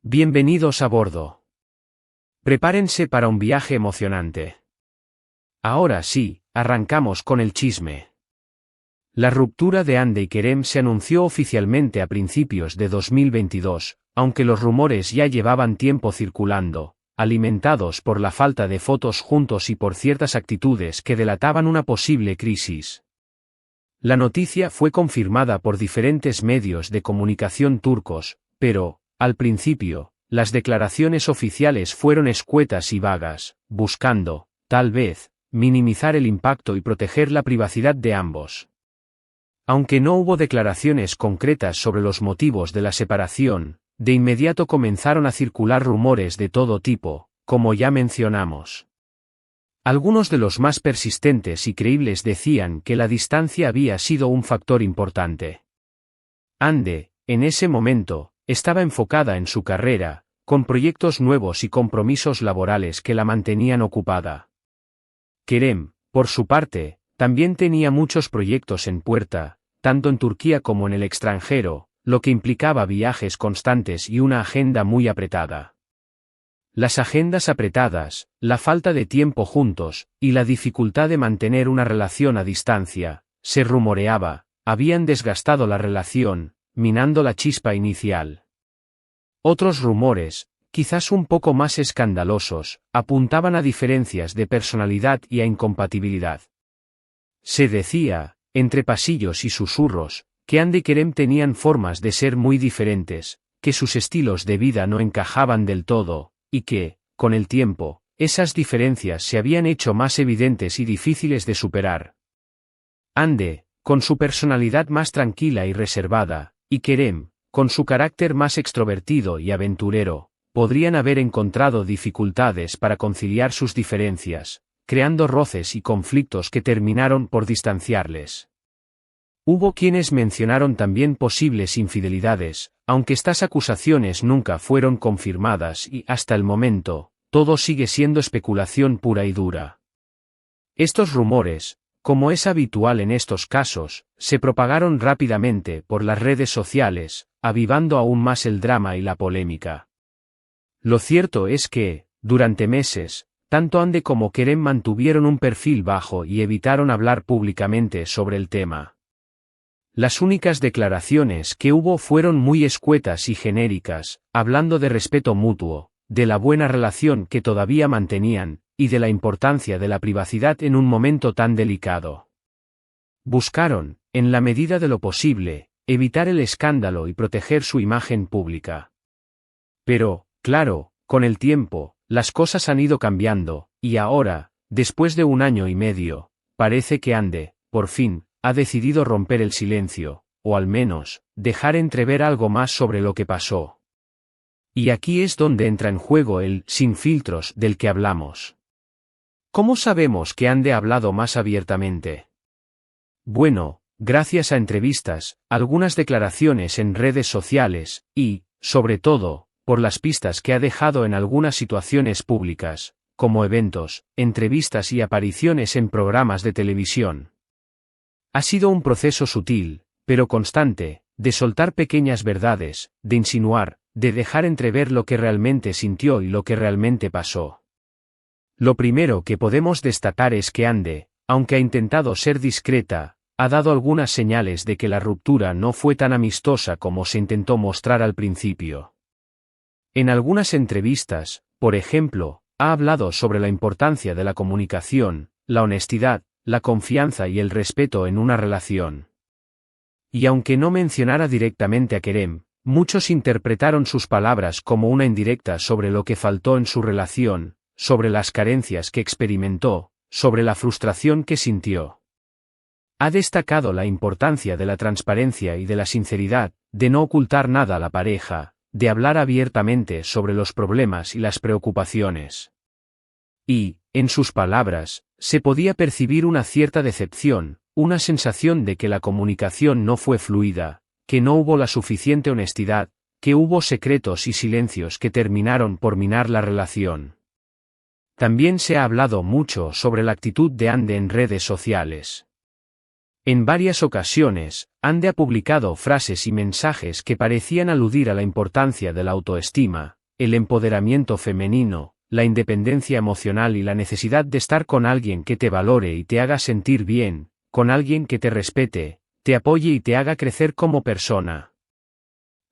Bienvenidos a bordo. Prepárense para un viaje emocionante. Ahora sí, arrancamos con el chisme. La ruptura de Hande y Kerem se anunció oficialmente a principios de 2022, aunque los rumores ya llevaban tiempo circulando, alimentados por la falta de fotos juntos y por ciertas actitudes que delataban una posible crisis. La noticia fue confirmada por diferentes medios de comunicación turcos, pero, al principio, las declaraciones oficiales fueron escuetas y vagas, buscando, tal vez, minimizar el impacto y proteger la privacidad de ambos. Aunque no hubo declaraciones concretas sobre los motivos de la separación, de inmediato comenzaron a circular rumores de todo tipo, como ya mencionamos. Algunos de los más persistentes y creíbles decían que la distancia había sido un factor importante. Hande, en ese momento, estaba enfocada en su carrera, con proyectos nuevos y compromisos laborales que la mantenían ocupada. Kerem, por su parte, también tenía muchos proyectos en puerta, tanto en Turquía como en el extranjero, lo que implicaba viajes constantes y una agenda muy apretada. Las agendas apretadas, la falta de tiempo juntos, y la dificultad de mantener una relación a distancia, se rumoreaba, habían desgastado la relación, minando la chispa inicial. Otros rumores, quizás un poco más escandalosos, apuntaban a diferencias de personalidad y a incompatibilidad. Se decía, entre pasillos y susurros, que Hande y Kerem tenían formas de ser muy diferentes, que sus estilos de vida no encajaban del todo, y que, con el tiempo, esas diferencias se habían hecho más evidentes y difíciles de superar. Hande, con su personalidad más tranquila y reservada, y Kerem, con su carácter más extrovertido y aventurero, podrían haber encontrado dificultades para conciliar sus diferencias, creando roces y conflictos que terminaron por distanciarles. Hubo quienes mencionaron también posibles infidelidades, aunque estas acusaciones nunca fueron confirmadas y, hasta el momento, todo sigue siendo especulación pura y dura. Estos rumores, como es habitual en estos casos, se propagaron rápidamente por las redes sociales, avivando aún más el drama y la polémica. Lo cierto es que, durante meses, tanto Hande como Kerem mantuvieron un perfil bajo y evitaron hablar públicamente sobre el tema. Las únicas declaraciones que hubo fueron muy escuetas y genéricas, hablando de respeto mutuo, de la buena relación que todavía mantenían, y de la importancia de la privacidad en un momento tan delicado. Buscaron, en la medida de lo posible, evitar el escándalo y proteger su imagen pública. Pero, claro, con el tiempo, las cosas han ido cambiando, y ahora, después de 1 año y medio, parece que Hande, por fin, ha decidido romper el silencio, o al menos, dejar entrever algo más sobre lo que pasó. Y aquí es donde entra en juego el sin filtros del que hablamos. ¿Cómo sabemos que Hande ha hablado más abiertamente? Bueno, gracias a entrevistas, algunas declaraciones en redes sociales, y, sobre todo, por las pistas que ha dejado en algunas situaciones públicas, como eventos, entrevistas y apariciones en programas de televisión. Ha sido un proceso sutil, pero constante, de soltar pequeñas verdades, de insinuar, de dejar entrever lo que realmente sintió y lo que realmente pasó. Lo primero que podemos destacar es que Hande, aunque ha intentado ser discreta, ha dado algunas señales de que la ruptura no fue tan amistosa como se intentó mostrar al principio. En algunas entrevistas, por ejemplo, ha hablado sobre la importancia de la comunicación, la honestidad, la confianza y el respeto en una relación. Y aunque no mencionara directamente a Kerem, muchos interpretaron sus palabras como una indirecta sobre lo que faltó en su relación, sobre las carencias que experimentó, sobre la frustración que sintió. Ha destacado la importancia de la transparencia y de la sinceridad, de no ocultar nada a la pareja, de hablar abiertamente sobre los problemas y las preocupaciones. Y, en sus palabras, se podía percibir una cierta decepción, una sensación de que la comunicación no fue fluida, que no hubo la suficiente honestidad, que hubo secretos y silencios que terminaron por minar la relación. También se ha hablado mucho sobre la actitud de Hande en redes sociales. En varias ocasiones, Ande ha publicado frases y mensajes que parecían aludir a la importancia de la autoestima, el empoderamiento femenino, la independencia emocional y la necesidad de estar con alguien que te valore y te haga sentir bien, con alguien que te respete, te apoye y te haga crecer como persona.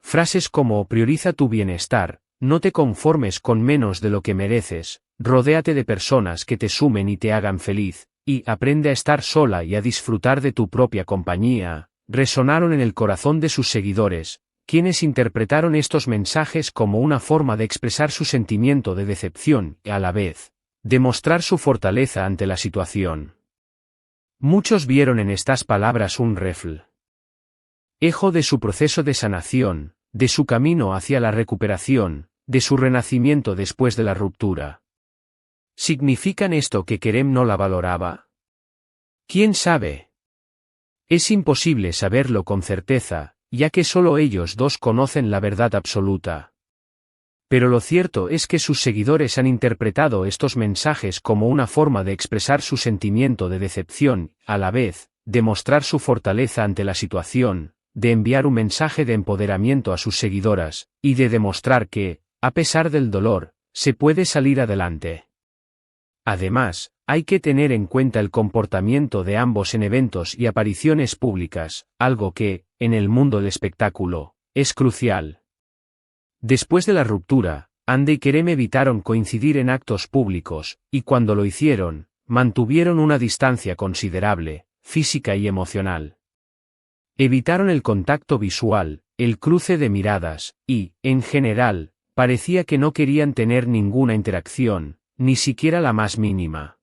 Frases como prioriza tu bienestar, no te conformes con menos de lo que mereces, rodéate de personas que te sumen y te hagan feliz, y aprende a estar sola y a disfrutar de tu propia compañía, resonaron en el corazón de sus seguidores, quienes interpretaron estos mensajes como una forma de expresar su sentimiento de decepción y, a la vez, demostrar su fortaleza ante la situación. Muchos vieron en estas palabras un reflejo de su proceso de sanación, de su camino hacia la recuperación, de su renacimiento después de la ruptura. ¿Significan esto que Kerem no la valoraba? ¿Quién sabe? Es imposible saberlo con certeza, ya que solo ellos dos conocen la verdad absoluta. Pero lo cierto es que sus seguidores han interpretado estos mensajes como una forma de expresar su sentimiento de decepción, a la vez, de mostrar su fortaleza ante la situación, de enviar un mensaje de empoderamiento a sus seguidoras, y de demostrar que, a pesar del dolor, se puede salir adelante. Además, hay que tener en cuenta el comportamiento de ambos en eventos y apariciones públicas, algo que, en el mundo del espectáculo, es crucial. Después de la ruptura, Ande y Kerem evitaron coincidir en actos públicos, y cuando lo hicieron, mantuvieron una distancia considerable, física y emocional. Evitaron el contacto visual, el cruce de miradas, y, en general, parecía que no querían tener ninguna interacción, ni siquiera la más mínima.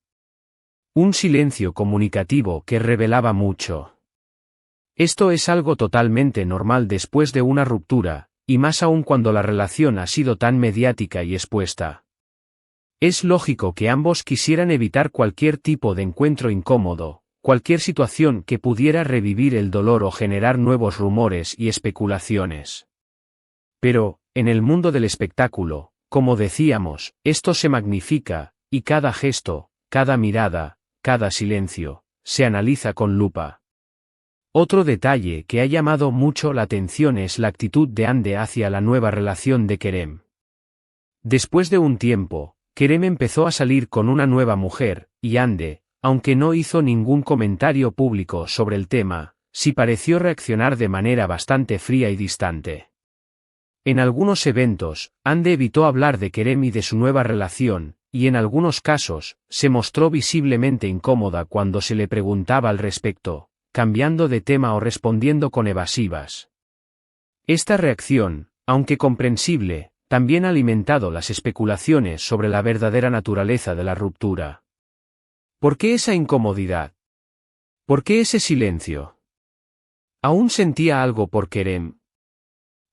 Un silencio comunicativo que revelaba mucho. Esto es algo totalmente normal después de una ruptura, y más aún cuando la relación ha sido tan mediática y expuesta. Es lógico que ambos quisieran evitar cualquier tipo de encuentro incómodo, cualquier situación que pudiera revivir el dolor o generar nuevos rumores y especulaciones. Pero, en el mundo del espectáculo, como decíamos, esto se magnifica, y cada gesto, cada mirada, cada silencio, se analiza con lupa. Otro detalle que ha llamado mucho la atención es la actitud de Ande hacia la nueva relación de Kerem. Después de un tiempo, Kerem empezó a salir con una nueva mujer, y Ande, aunque no hizo ningún comentario público sobre el tema, sí pareció reaccionar de manera bastante fría y distante. En algunos eventos, Ande evitó hablar de Kerem y de su nueva relación, y en algunos casos, se mostró visiblemente incómoda cuando se le preguntaba al respecto, cambiando de tema o respondiendo con evasivas. Esta reacción, aunque comprensible, también ha alimentado las especulaciones sobre la verdadera naturaleza de la ruptura. ¿Por qué esa incomodidad? ¿Por qué ese silencio? ¿Aún sentía algo por Kerem?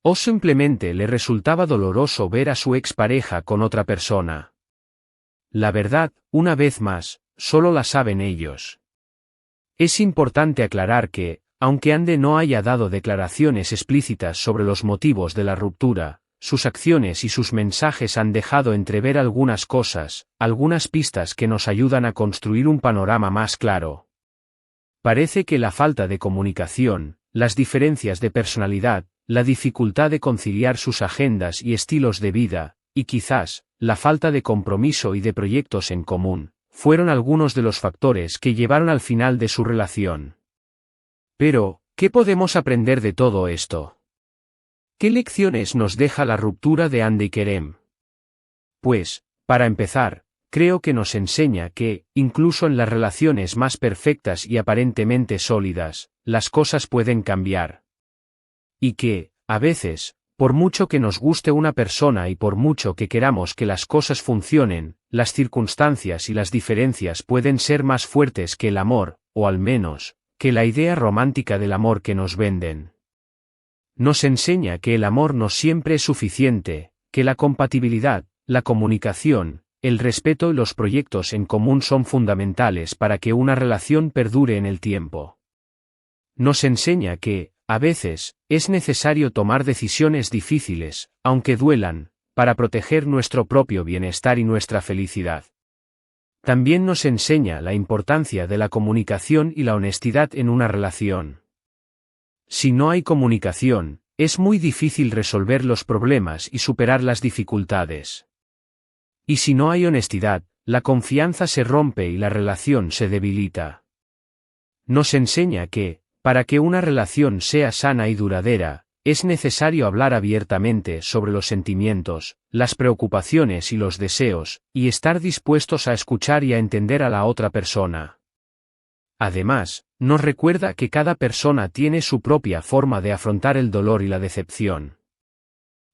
¿O simplemente le resultaba doloroso ver a su expareja con otra persona? La verdad, una vez más, solo la saben ellos. Es importante aclarar que, aunque Ande no haya dado declaraciones explícitas sobre los motivos de la ruptura, sus acciones y sus mensajes han dejado entrever algunas cosas, algunas pistas que nos ayudan a construir un panorama más claro. Parece que la falta de comunicación, las diferencias de personalidad, la dificultad de conciliar sus agendas y estilos de vida, y quizás, la falta de compromiso y de proyectos en común, fueron algunos de los factores que llevaron al final de su relación. Pero, ¿qué podemos aprender de todo esto? ¿Qué lecciones nos deja la ruptura de Ande y Kerem? Pues, para empezar, creo que nos enseña que, incluso en las relaciones más perfectas y aparentemente sólidas, las cosas pueden cambiar. Y que, a veces, por mucho que nos guste una persona y por mucho que queramos que las cosas funcionen, las circunstancias y las diferencias pueden ser más fuertes que el amor, o al menos, que la idea romántica del amor que nos venden. Nos enseña que el amor no siempre es suficiente, que la compatibilidad, la comunicación, el respeto y los proyectos en común son fundamentales para que una relación perdure en el tiempo. Nos enseña que, a veces, es necesario tomar decisiones difíciles, aunque duelan, para proteger nuestro propio bienestar y nuestra felicidad. También nos enseña la importancia de la comunicación y la honestidad en una relación. Si no hay comunicación, es muy difícil resolver los problemas y superar las dificultades. Y si no hay honestidad, la confianza se rompe y la relación se debilita. Nos enseña que, para que una relación sea sana y duradera, es necesario hablar abiertamente sobre los sentimientos, las preocupaciones y los deseos, y estar dispuestos a escuchar y a entender a la otra persona. Además, nos recuerda que cada persona tiene su propia forma de afrontar el dolor y la decepción.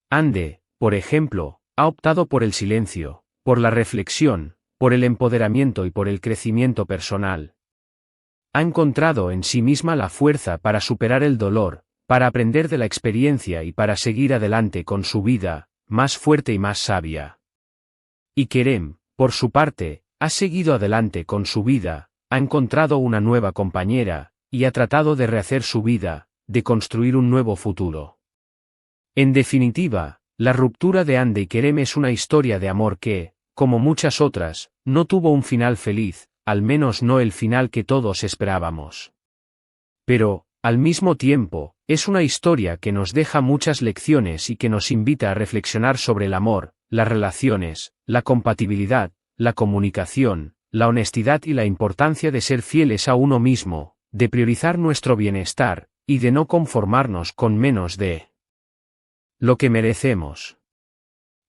Ande, por ejemplo, ha optado por el silencio, por la reflexión, por el empoderamiento y por el crecimiento personal. Ha encontrado en sí misma la fuerza para superar el dolor, para aprender de la experiencia y para seguir adelante con su vida, más fuerte y más sabia. Y Kerem, por su parte, ha seguido adelante con su vida, ha encontrado una nueva compañera, y ha tratado de rehacer su vida, de construir un nuevo futuro. En definitiva, la ruptura de Hande y Kerem es una historia de amor que, como muchas otras, no tuvo un final feliz, al menos no el final que todos esperábamos. Pero, al mismo tiempo, es una historia que nos deja muchas lecciones y que nos invita a reflexionar sobre el amor, las relaciones, la compatibilidad, la comunicación, la honestidad y la importancia de ser fieles a uno mismo, de priorizar nuestro bienestar, y de no conformarnos con menos de lo que merecemos.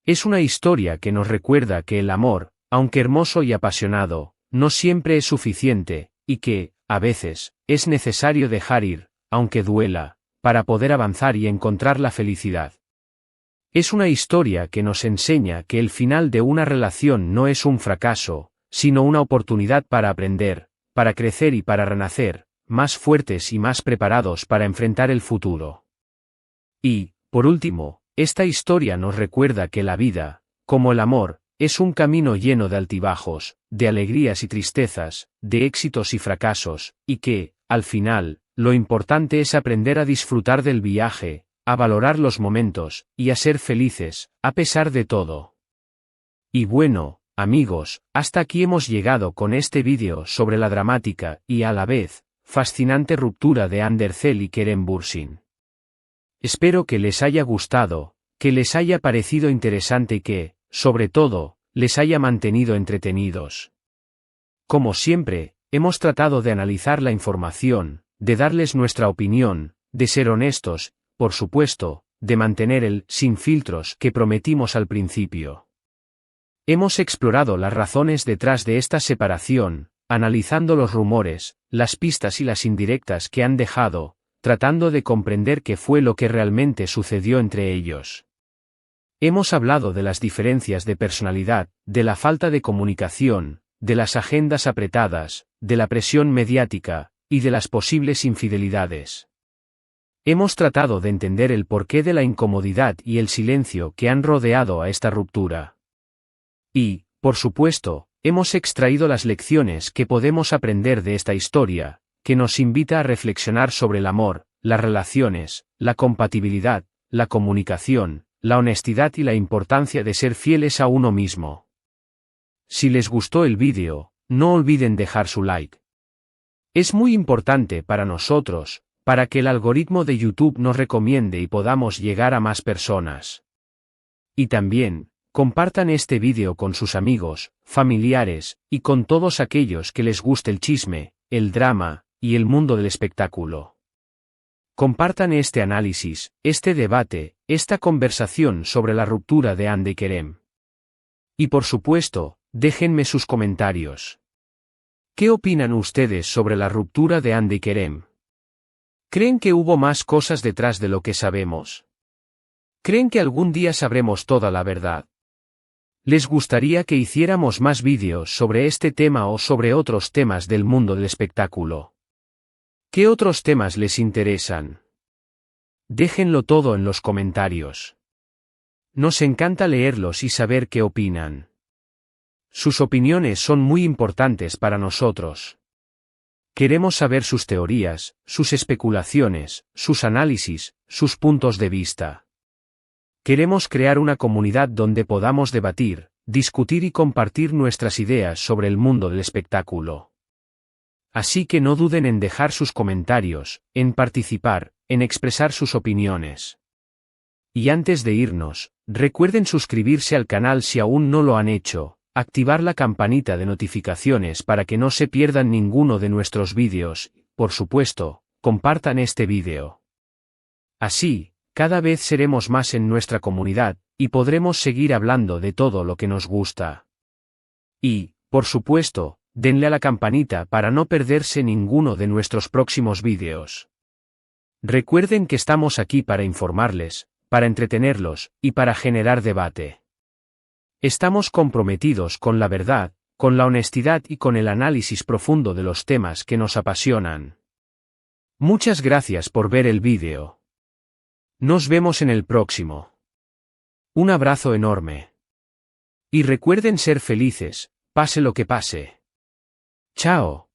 Es una historia que nos recuerda que el amor, aunque hermoso y apasionado, no siempre es suficiente, y que, a veces, es necesario dejar ir, aunque duela, para poder avanzar y encontrar la felicidad. Es una historia que nos enseña que el final de una relación no es un fracaso, sino una oportunidad para aprender, para crecer y para renacer, más fuertes y más preparados para enfrentar el futuro. Y, por último, esta historia nos recuerda que la vida, como el amor, es un camino lleno de altibajos, de alegrías y tristezas, de éxitos y fracasos, y que, al final, lo importante es aprender a disfrutar del viaje, a valorar los momentos, y a ser felices, a pesar de todo. Y bueno, amigos, hasta aquí hemos llegado con este vídeo sobre la dramática, y a la vez, fascinante ruptura de Hande Erçel y Kerem Bürsin. Espero que les haya gustado, que les haya parecido interesante y que, sobre todo, les haya mantenido entretenidos. Como siempre, hemos tratado de analizar la información, de darles nuestra opinión, de ser honestos, por supuesto, de mantener el sin filtros que prometimos al principio. Hemos explorado las razones detrás de esta separación, analizando los rumores, las pistas y las indirectas que han dejado, tratando de comprender qué fue lo que realmente sucedió entre ellos. Hemos hablado de las diferencias de personalidad, de la falta de comunicación, de las agendas apretadas, de la presión mediática, y de las posibles infidelidades. Hemos tratado de entender el porqué de la incomodidad y el silencio que han rodeado a esta ruptura. Y, por supuesto, hemos extraído las lecciones que podemos aprender de esta historia, que nos invita a reflexionar sobre el amor, las relaciones, la compatibilidad, la comunicación, la honestidad y la importancia de ser fieles a uno mismo. Si les gustó el vídeo, no olviden dejar su like. Es muy importante para nosotros, para que el algoritmo de YouTube nos recomiende y podamos llegar a más personas. Y también, compartan este vídeo con sus amigos, familiares, y con todos aquellos que les guste el chisme, el drama, y el mundo del espectáculo. Compartan este análisis, este debate, esta conversación sobre la ruptura de Hande y Kerem. Y por supuesto, déjenme sus comentarios. ¿Qué opinan ustedes sobre la ruptura de Hande y Kerem? ¿Creen que hubo más cosas detrás de lo que sabemos? ¿Creen que algún día sabremos toda la verdad? ¿Les gustaría que hiciéramos más vídeos sobre este tema o sobre otros temas del mundo del espectáculo? ¿Qué otros temas les interesan? Déjenlo todo en los comentarios. Nos encanta leerlos y saber qué opinan. Sus opiniones son muy importantes para nosotros. Queremos saber sus teorías, sus especulaciones, sus análisis, sus puntos de vista. Queremos crear una comunidad donde podamos debatir, discutir y compartir nuestras ideas sobre el mundo del espectáculo. Así que no duden en dejar sus comentarios, en participar, en expresar sus opiniones. Y antes de irnos, recuerden suscribirse al canal si aún no lo han hecho, activar la campanita de notificaciones para que no se pierdan ninguno de nuestros vídeos, por supuesto, compartan este vídeo. Así, cada vez seremos más en nuestra comunidad, y podremos seguir hablando de todo lo que nos gusta. Y, por supuesto, denle a la campanita para no perderse ninguno de nuestros próximos vídeos. Recuerden que estamos aquí para informarles, para entretenerlos, y para generar debate. Estamos comprometidos con la verdad, con la honestidad y con el análisis profundo de los temas que nos apasionan. Muchas gracias por ver el vídeo. Nos vemos en el próximo. Un abrazo enorme. Y recuerden ser felices, pase lo que pase. Chao.